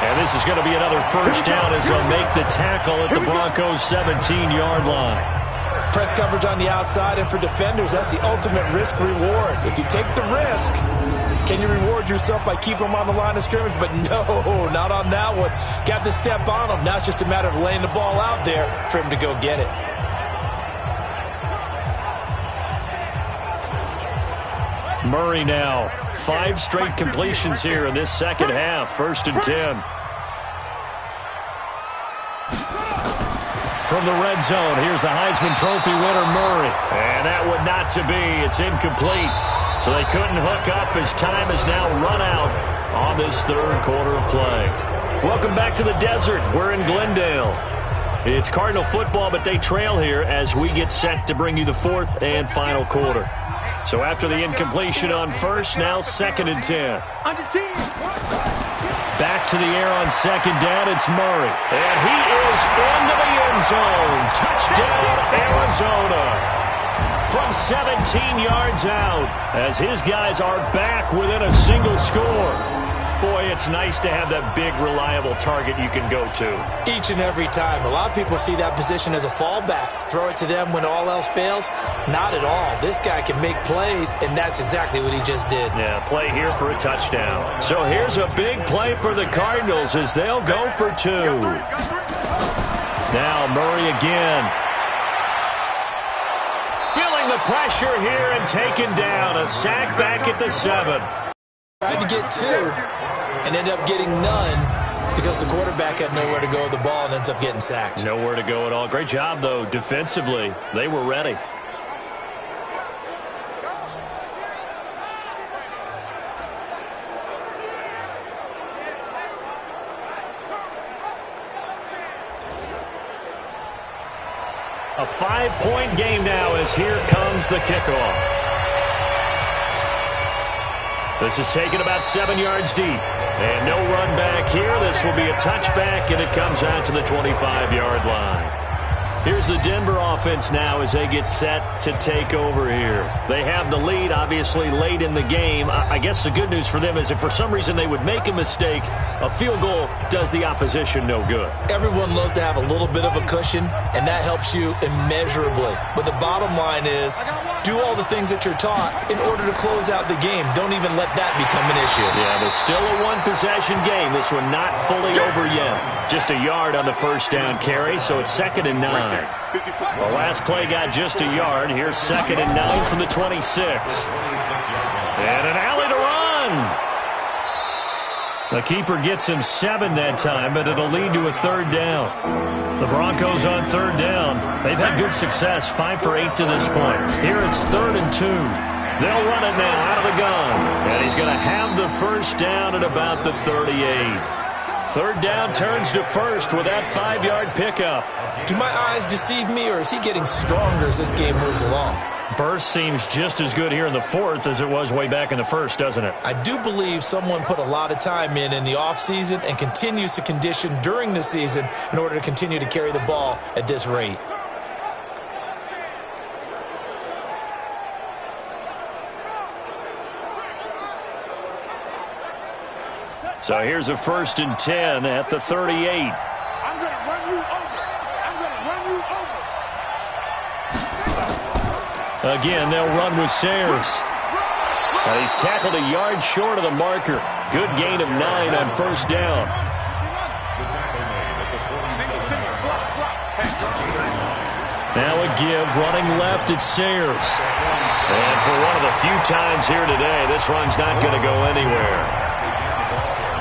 And this is going to be another first down as they'll make the tackle at the Broncos' 17-yard line. Press coverage on the outside, and for defenders, that's the ultimate risk-reward. If you take the risk, can you reward yourself by keeping them on the line of scrimmage? But no, not on that one. Got the step on them. Now it's just a matter of laying the ball out there for him to go get it. Murray now. 5 straight completions here in this second half. 1st and 10. From the red zone, here's the Heisman Trophy winner, Murray. And that would not to be. It's incomplete. So they couldn't hook up as time has now run out on this third quarter of play. Welcome back to the desert. We're in Glendale. It's Cardinal football, but they trail here as we get set to bring you the 4th and final quarter. So after the incompletion on first, now 2nd and 10. Back to the air on 2nd down, it's Murray. And he is into the end zone. Touchdown, Arizona. From 17 yards out, as his guys are back within a single score. Boy, it's nice to have that big, reliable target you can go to. Each and every time. A lot of people see that position as a fallback. Throw it to them when all else fails. Not at all. This guy can make plays, and that's exactly what he just did. Yeah, play here for a touchdown. So here's a big play for the Cardinals as they'll go for 2. Now Murray again. Feeling the pressure here and taken down. A sack back at the 7. Tried to get 2 and ended up getting none because the quarterback had nowhere to go with the ball and ends up getting sacked. Nowhere to go at all. Great job, though, defensively. They were ready. A 5-point game now as here comes the kickoff. This is taken about 7 yards deep. And no run back here. This will be a touchback, and it comes out to the 25-yard line. Here's the Denver offense now as they get set to take over here. They have the lead, obviously, late in the game. I guess the good news for them is if for some reason they would make a mistake, a field goal does the opposition no good. Everyone loves to have a little bit of a cushion, and that helps you immeasurably. But the bottom line is do all the things that you're taught in order to close out the game. Don't even let that become an issue. Yeah, but still a one-possession game. This one not fully over yet. Just a yard on the first down carry, so it's 2nd and 9. The last play got just a yard. Here's 2nd and 9 from the 26. And an alley to run. The keeper gets him 7 that time, but it'll lead to a 3rd down. The Broncos on 3rd down. They've had good success, 5 for 8 to this point. Here it's 3rd and 2. They'll run it now out of the gun. And he's going to have the first down at about the 38. 3rd down turns to first with that 5-yard pickup. Do my eyes deceive me, or is he getting stronger as this game moves along? Burst seems just as good here in the 4th as it was way back in the 1st, doesn't it? I do believe someone put a lot of time in the offseason and continues to condition during the season in order to continue to carry the ball at this rate. So here's a 1st and 10 at the 38. I'm going to run you over. I'm going to run you over. Again, they'll run with Sayers. Now he's tackled a yard short of the marker. Good gain of 9 on 1st down. Now a give, running left, it's Sayers. And for one of the few times here today, this run's not going to go anywhere.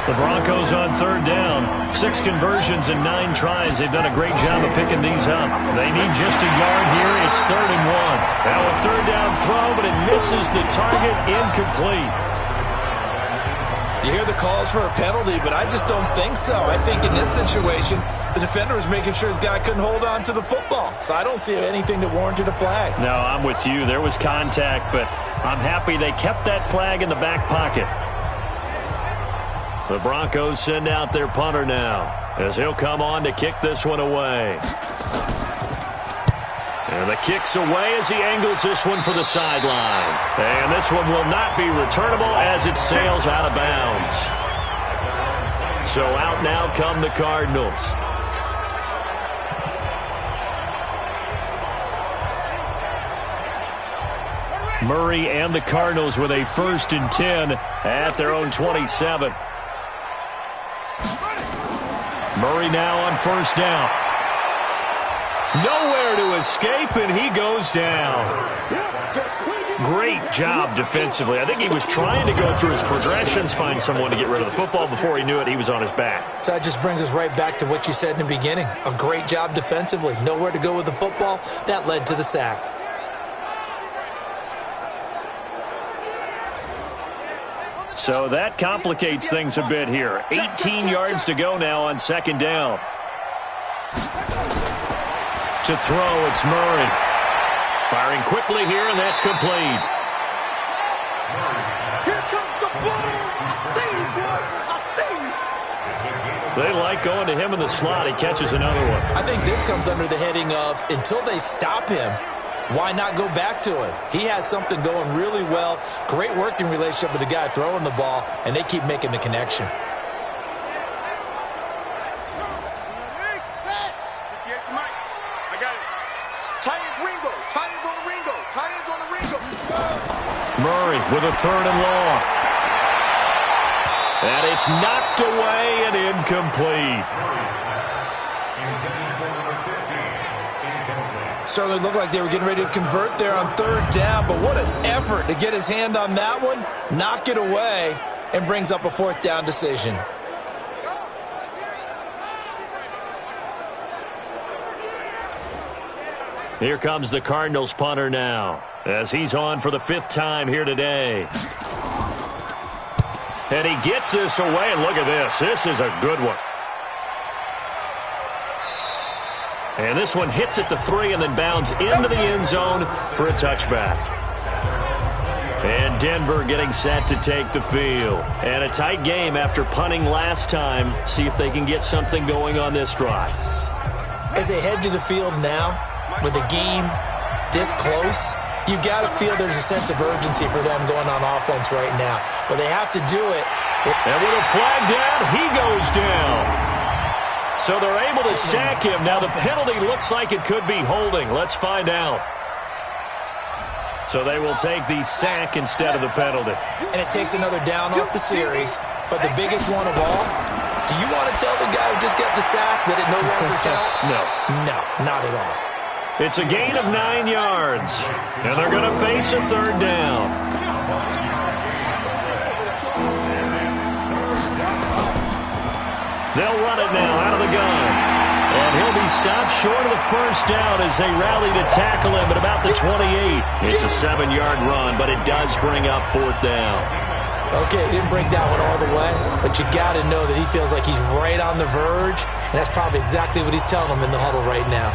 The Broncos on 3rd down. 6 conversions and 9 tries. They've done a great job of picking these up. They need just a yard here. It's 3rd and 1. Now a 3rd down throw, but it misses the target. Incomplete. You hear the calls for a penalty, but I just don't think so. I think in this situation, the defender was making sure his guy couldn't hold on to the football. So I don't see anything that warranted a flag. No, I'm with you. There was contact, but I'm happy they kept that flag in the back pocket. The Broncos send out their punter now, as he'll come on to kick this one away. And the kick's away as he angles this one for the sideline. And this one will not be returnable as it sails out of bounds. So out now come the Cardinals. Murray and the Cardinals with a 1st and 10 at their own 27. Murray now on 1st down. Nowhere to escape, and he goes down. Great job defensively. I think he was trying to go through his progressions, find someone to get rid of the football. Before he knew it, he was on his back. So that just brings us right back to what you said in the beginning. A great job defensively. Nowhere to go with the football. That led to the sack. So that complicates things a bit here. 18 yards to go now on 2nd down. To throw, it's Murray. Firing quickly here, and that's complete. Here comes the ball. They like going to him in the slot. He catches another one. I think this comes under the heading of, until they stop him, why not go back to him? He has something going really well. Great working relationship with the guy throwing the ball, and they keep making the connection. Murray with a 3rd and long. And it's knocked away and incomplete. Certainly looked like they were getting ready to convert there on 3rd down, but what an effort to get his hand on that one, knock it away, and brings up a 4th down decision. Here comes the Cardinals punter now, as he's on for the 5th time here today. And he gets this away, and look at this. This is a good one. And this one hits at the 3 and then bounds into the end zone for a touchback. And Denver getting set to take the field. And a tight game after punting last time. See if they can get something going on this drive. As they head to the field now, with the game this close, you've got to feel there's a sense of urgency for them going on offense right now. But they have to do it. And with a flag down, he goes down. So they're able to sack him. Now the penalty looks like it could be holding. Let's find out. So they will take the sack instead of the penalty. And it takes another down off the series. But the biggest one of all, do you want to tell the guy who just got the sack that it no longer counts? No. No, not at all. It's a gain of 9 yards. And they're going to face a 3rd down. They'll run it now out of the gun. And he'll be stopped short of the 1st down as they rally to tackle him at about the 28. It's a 7-yard run, but it does bring up 4th down. Okay, he didn't break that one all the way, but you got to know that he feels like he's right on the verge, and that's probably exactly what he's telling them in the huddle right now.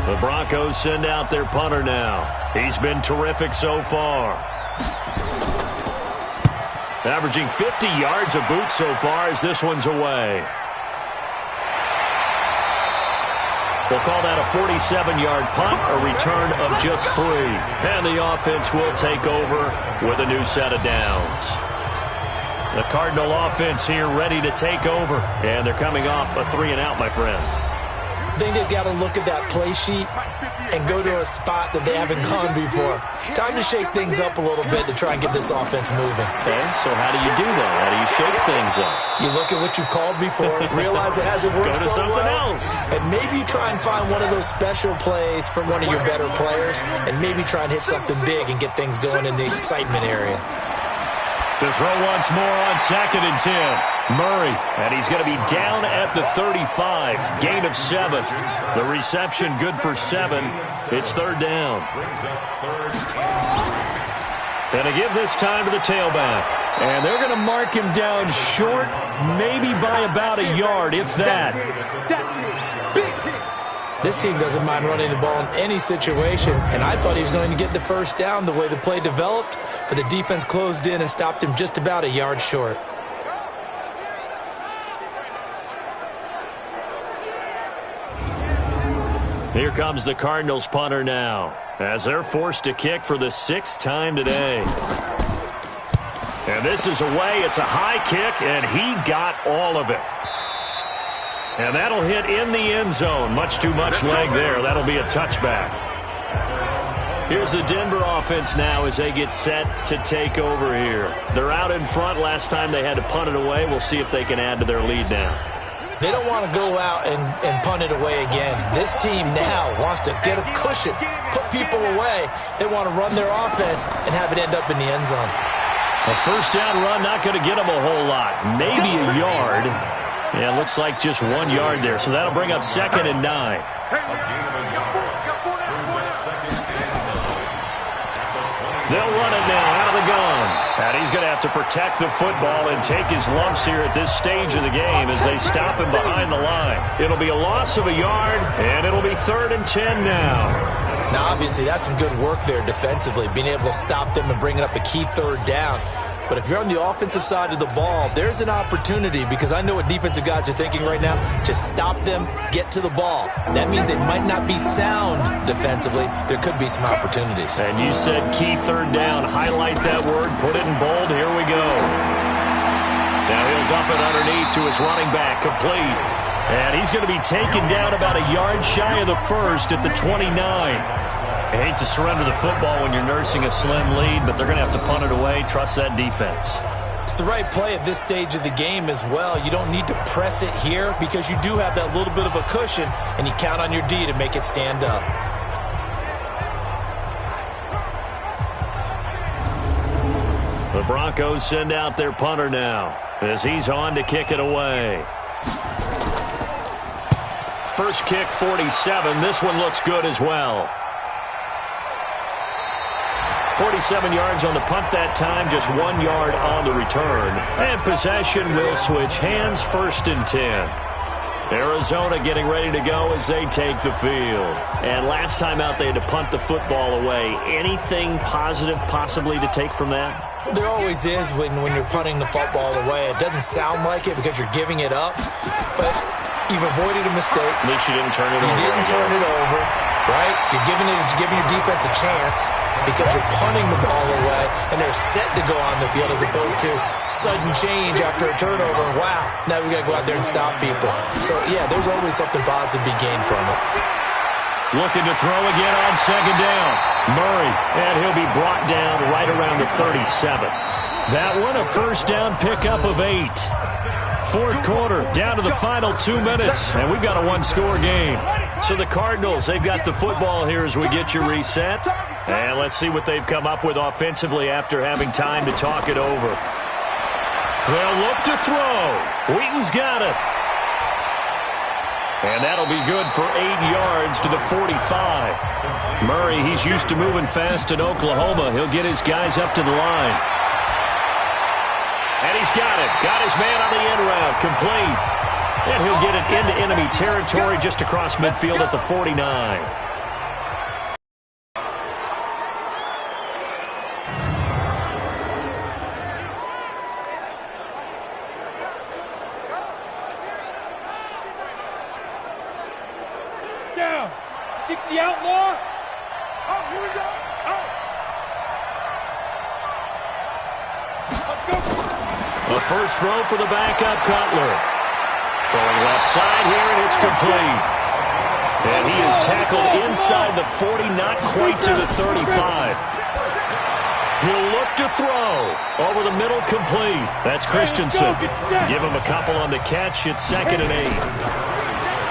The Broncos send out their punter now. He's been terrific so far. Averaging 50 yards a boot so far as this one's away. We'll call that a 47-yard punt, a return of just 3. And the offense will take over with a new set of downs. The Cardinal offense here ready to take over. And they're coming off a 3-and-out, my friend. I think they've got to look at that play sheet and go to a spot that they haven't gone before. Time to shake things up a little bit to try and get this offense moving. Okay, so how do you do that? How do you shake things up? You look at what you've called before, realize it hasn't worked Go to so something well, else. and maybe try and find one of those special plays from one of your better players, and maybe try and hit something big and get things going in the excitement area. To throw once more on 2nd and 10. Murray, and he's going to be down at the 35. Gain of 7. The reception good for 7. It's 3rd down. And to give this time to the tailback. And they're going to mark him down short, maybe by about a yard, if that. This team doesn't mind running the ball in any situation, and I thought he was going to get the first down the way the play developed, but the defense closed in and stopped him just about a yard short. Here comes the Cardinals punter now, as they're forced to kick for the 6th time today. And this is away. It's a high kick, and he got all of it. And that'll hit in the end zone. Much too much leg there. That'll be a touchback. Here's the Denver offense now as they get set to take over here. They're out in front. Last time they had to punt it away. We'll see if they can add to their lead now. They don't want to go out and punt it away again. This team now wants to get a cushion, put people away. They want to run their offense and have it end up in the end zone. A first down run, not going to get them a whole lot. Maybe a yard. Yeah, it looks like just 1 yard there. So that'll bring up 2nd and 9. They'll run it now out of the gun. And he's going to have to protect the football and take his lumps here at this stage of the game as they stop him behind the line. It'll be a loss of a yard, and it'll be 3rd and 10 now. Now, obviously, that's some good work there defensively, being able to stop them and bring it up a key 3rd down. But if you're on the offensive side of the ball, there's an opportunity, because I know what defensive guys are thinking right now. Just stop them, get to the ball. That means they might not be sound defensively. There could be some opportunities. And you said key 3rd down. Highlight that word. Put it in bold. Here we go. Now he'll dump it underneath to his running back. Complete. And he's going to be taken down about a yard shy of the 1st at the 29. I hate to surrender the football when you're nursing a slim lead, but they're going to have to punt it away. Trust that defense. It's the right play at this stage of the game as well. You don't need to press it here because you do have that little bit of a cushion, and you count on your D to make it stand up. The Broncos send out their punter now as he's on to kick it away. First kick, 47. This one looks good as well. 47 yards on the punt that time, just 1 yard on the return. And possession will switch hands, 1st and 10. Arizona getting ready to go as they take the field. And last time out, they had to punt the football away. Anything positive possibly to take from that? There always is when you're punting the football away. It doesn't sound like it because you're giving it up, but you've avoided a mistake. At least you didn't turn it over. You didn't turn it over, right? You're giving your defense a chance because you're punting the ball away, and they're set to go on the field as opposed to sudden change after a turnover. Wow, now we got to go out there and stop people. So, yeah, there's always something positive to be gained from it. Looking to throw again on 2nd down. Murray, and he'll be brought down right around the 37. That one, a first down pickup of 8. 4th quarter, down to the final 2 minutes, and we've got a 1-score game. So the Cardinals, they've got the football here as we get you reset. And let's see what they've come up with offensively after having time to talk it over. They'll look to throw. Wheaton's got it. And that'll be good for 8 yards to the 45. Murray, he's used to moving fast in Oklahoma. He'll get his guys up to the line. And he's got it. Got his man on the end route. Complete. And he'll get it into enemy territory just across midfield at the 49. Down. 60 outlaw. Oh, here we go. Oh. Let's go. A first throw for the backup Cutler. Throwing left side here, and it's complete. And he is tackled inside the 40, not quite to the 35. He'll look to throw. Over the middle, complete. That's Christensen. Give him a couple on the catch. It's 2nd and 8.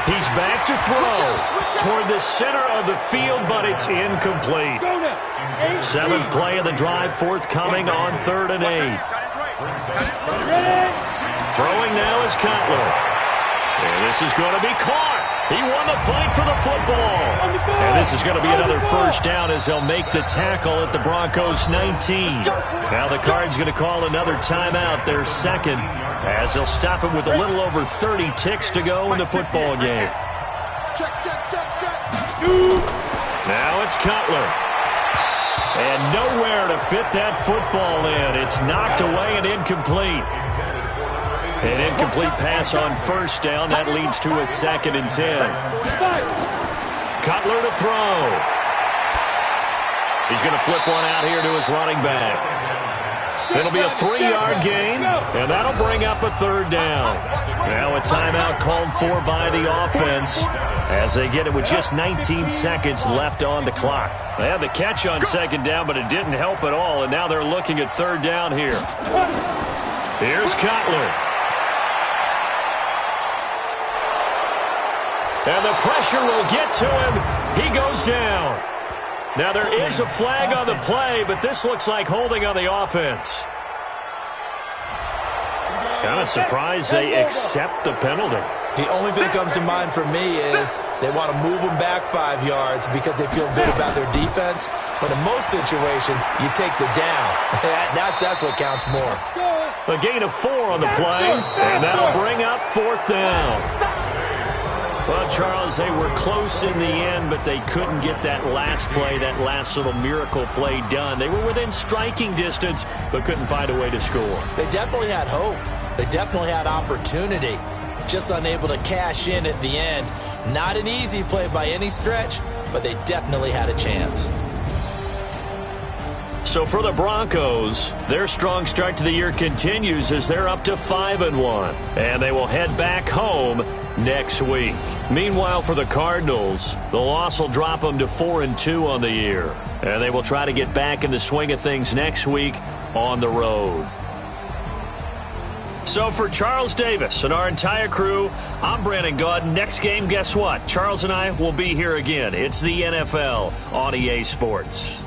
He's back to throw toward the center of the field, but it's incomplete. 7th play of the drive, forthcoming on 3rd and 8. Throwing now is Cutler. And this is going to be caught. He won the fight for the football. And this is going to be another first down as they'll make the tackle at the Broncos 19. Now the Cards going to call another timeout, their second, as they'll stop it with a little over 30 ticks to go in the football game. Now it's Cutler. And nowhere to fit that football in. It's knocked away and incomplete. An incomplete pass on first down. That leads to a 2nd and 10. Cutler to throw. He's going to flip one out here to his running back. It'll be a 3-yard gain, and that'll bring up a 3rd down. Now a timeout called for by the offense as they get it with just 19 seconds left on the clock. They had the catch on 2nd down, but it didn't help at all, and now they're looking at 3rd down here. Here's Cutler. And the pressure will get to him. He goes down. Now there is a flag on the play, but this looks like holding on the offense. Kind of surprised they accept the penalty. The only thing that comes to mind for me is they want to move them back 5 yards because they feel good about their defense. But in most situations, you take the down. That's what counts more. A gain of 4 on the play, and that'll bring up 4th down. Well, Charles, they were close in the end, but they couldn't get that last play, that last little miracle play done. They were within striking distance, but couldn't find a way to score. They definitely had hope. They definitely had opportunity. Just unable to cash in at the end. Not an easy play by any stretch, but they definitely had a chance. So for the Broncos, their strong start to the year continues as they're up to 5-1, and they will head back home next week. Meanwhile, for the Cardinals, the loss will drop them to 4-2 on the year, and they will try to get back in the swing of things next week on the road. So for Charles Davis and our entire crew, I'm Brandon Gaudin. Next game, guess what? Charles and I will be here again. It's the NFL on EA Sports.